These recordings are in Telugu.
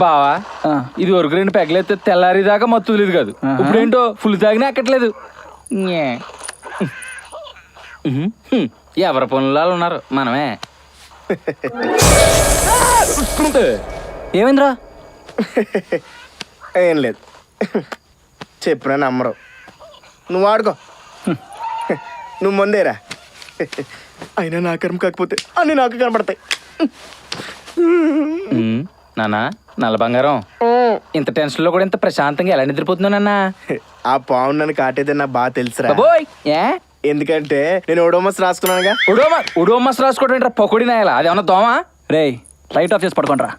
బావా ఇది వరకు 2 పెగలైతే తెల్లారిదాకా మత్తు లేదు కాదు. ఇప్పుడేంటో ఫుల్ తాగినా ఎక్కట్లేదు. ఎవరి పనులు ఉన్నారు, మనమే. ఏమైందిరా? ఏం లేదు, చెప్పినా నమ్మరు. నువ్వు ఆడుకో, నువ్వు ముందేరా. అయినా నా కర్మ కాకపోతే అన్నీ నాకు కనపడతాయి. నానా నల్ల బంగారం, ఇంత టెన్షన్ లో కూడా ఇంత ప్రశాంతంగా ఎలా నిద్రపోతున్నావు నాన్న? ఆ పావు నన్ను కాటేదే నాకు బాగా తెలుసురా. ఏ ఎందుకంటే నేను ఓడోమస్ రాసుకున్నానుగా. ఉడోమస్ రాసుకోవడం ఏంట్రా? పకోడీ నాయాల అదేమన్నా దోమా? రే లైట్ ఆఫ్ చేసి పడుకోండి రా.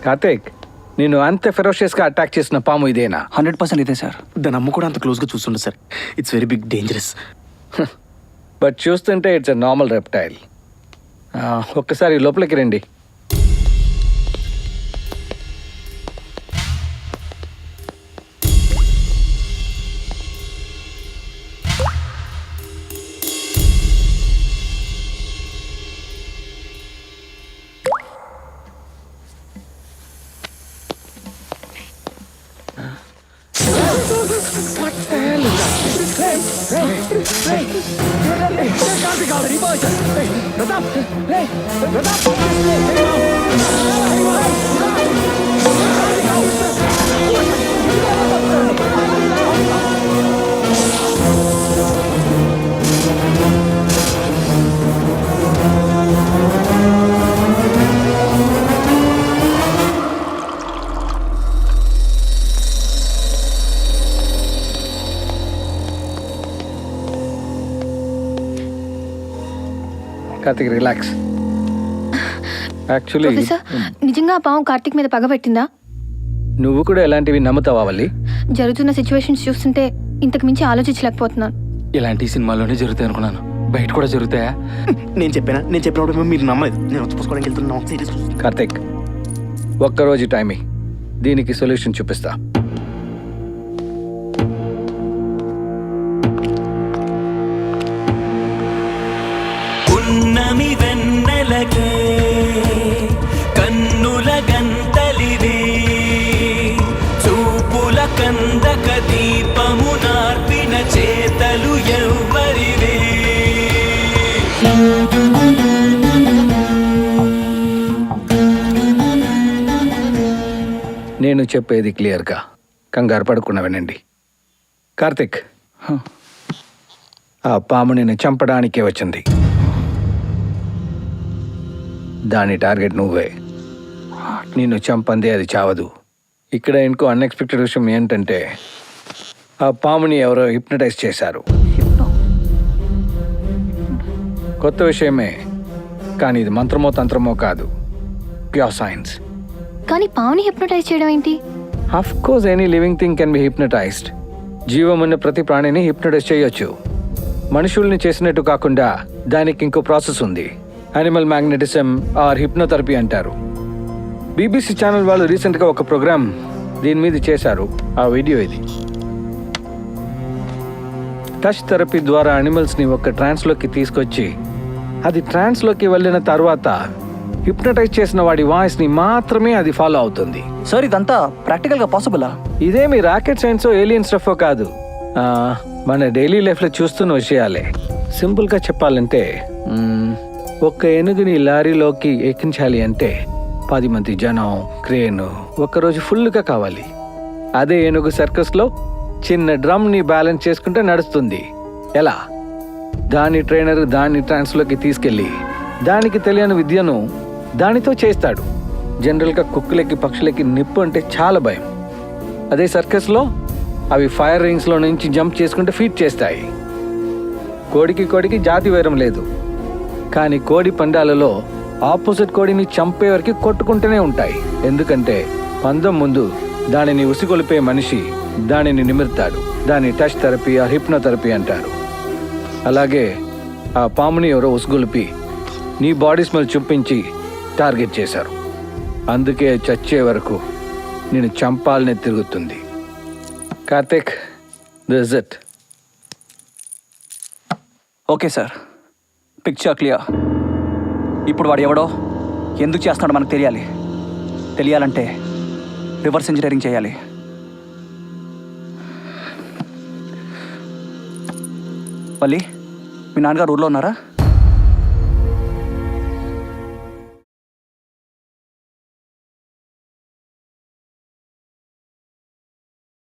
కార్తీక్, నేను అంత ఫెరోషియస్గా అటాక్ చేసిన పాము ఇదేనా? 100% ఇదే సార్. దాని అమ్మ కూడా అంత క్లోజ్గా చూస్తుండే sir. It's very big dangerous. But చూస్తుంటే ఇట్స్ ఎ నార్మల్ రెప్టైల్. ఒక్కసారి లోపలికి రండి. కార్తీక్ రిలాక్స్. యాక్చువల్లీ ప్రొఫెసర్, నిజంగా ఆ పాము కార్తీక్ మీద పగబెట్టిందా? నువ్వు కూడా ఎలాంటివి నమ్ముతావా వల్లి? జరుగుతున్న సిచ్యువేషన్స్ చూస్తుంటే ఇంతకు మించి ఆలోచించలేకపోతున్నాను. ఇలాంటి సినిమాల్లోనే జరుగుతాయి అనుకున్నాను, బయట కూడా జరుగుతాయా? నేను చెప్పినప్పుడు మీరు నమ్మలేదు. నేను చూసుకోవడానికి వెళ్తున్నాను. సీరియస్. కార్తీక్, ఒక్కరోజు టైం దీనికి సొల్యూషన్ చూపిస్తా. ఉన్నమి వెన్నెలకే కన్నుల గంతలివే, చూపుల కందక దీపము నార్పిన చేతలు ఎవ్వరివే. నేను చెప్పేది క్లియర్గా కంగారు పడకుండా వినండి. కార్తిక్, ఆ పాము నిన్ను చంపడానికే వచ్చింది. దాని టార్గెట్ నువ్వే. నిన్ను చంపందే అది చావదు. ఇక్కడ ఇంకో అన్ఎక్స్పెక్టెడ్ విషయం ఏంటంటే ఆ పాముని ఎవరో హిప్నటైజ్ చేశారు. కొత్త విషయమే, కానీ ఇది మంత్రమో తంత్రమో కాదు, ప్యూర్ సైన్స్. కానీ పావుని హిప్నటైజ్ చేయడం ఏంటి? Of course any living thing can be hypnotised. జీవం ఉన్న ప్రతి ప్రాణిని హిప్నటైజ్ చేయొచ్చు. మనుషుల్ని చేసినట్టు కాకుండా దానికి ఇంకో ప్రాసెస్ ఉంది. యానిమల్ మ్యాగ్నెటిజం ఆర్ హిప్నోథెరపీ అంటారు. బీబీసీ ఛానల్ వాళ్ళు రీసెంట్గా ఒక ప్రోగ్రామ్ దీని మీద చేశారు. ఆ వీడియో ఇది. టచ్ థెరపీ ద్వారా యానిమల్స్ని ఒక ట్రాన్స్లోకి తీసుకొచ్చి అది ట్రాన్స్లోకి వెళ్ళిన తర్వాత హిప్నటైజ్ చేసిన వాడి వాయిస్ని మాత్రమే అది ఫాలో అవుతుంది. సార్ ఇదంతా ప్రాక్టికల్గా పాసిబులా? ఇదేమి రాకెట్ సైన్సో ఏలియన్ స్టఫో కాదు, మన డైలీ లైఫ్లో చూస్తున్న విషయాలే. సింపుల్గా చెప్పాలంటే ఒక్క ఏనుగుని లారీలోకి ఎక్కించాలి అంటే 10 మంది జనం, క్రేను ఒక్కరోజు ఫుల్గా కావాలి. అదే ఏనుగు సర్కస్లో చిన్న డ్రమ్ని బ్యాలెన్స్ చేసుకుంటే నడుస్తుంది. ఎలా? దాని ట్రైనర్ దాన్ని ట్రాన్స్లోకి తీసుకెళ్ళి దానికి తెలియని విద్యను దానితో చేస్తాడు. జనరల్గా కుక్కలకి పక్షులకి నిప్పు అంటే చాలా భయం. అదే సర్కస్లో అవి ఫైర్ రింగ్స్లో నుంచి జంప్ చేసుకుంటే ఫీట్ చేస్తాయి. కోడికి జాతి వైరం లేదు, కానీ కోడి పందాలలో ఆపోజిట్ కోడిని చంపే వరకు కొట్టుకుంటూనే ఉంటాయి. ఎందుకంటే పందెం ముందు దానిని ఉసిగొలిపే మనిషి దానిని నిమిర్తాడు. దాన్ని టచ్ థెరపీ ఆ హిప్నోథెరపీ అంటారు. అలాగే ఆ పాముని ఎవరో ఉసిగొలిపి నీ బాడీ స్మెల్ చూపించి టార్గెట్ చేశారు. అందుకే చచ్చే వరకు నేను చంపాలనే తిరుగుతుంది. Karthik, this it. Okay sir, picture clear. ఇప్పుడు వాడు ఎవడో ఎందుకు చేస్తున్నాడో మనకు తెలియాలంటే రివర్స్ ఇంజనీరింగ్ చేయాలి. మళ్ళీ మీ నాన్నగారు ఊర్లో ఉన్నారా?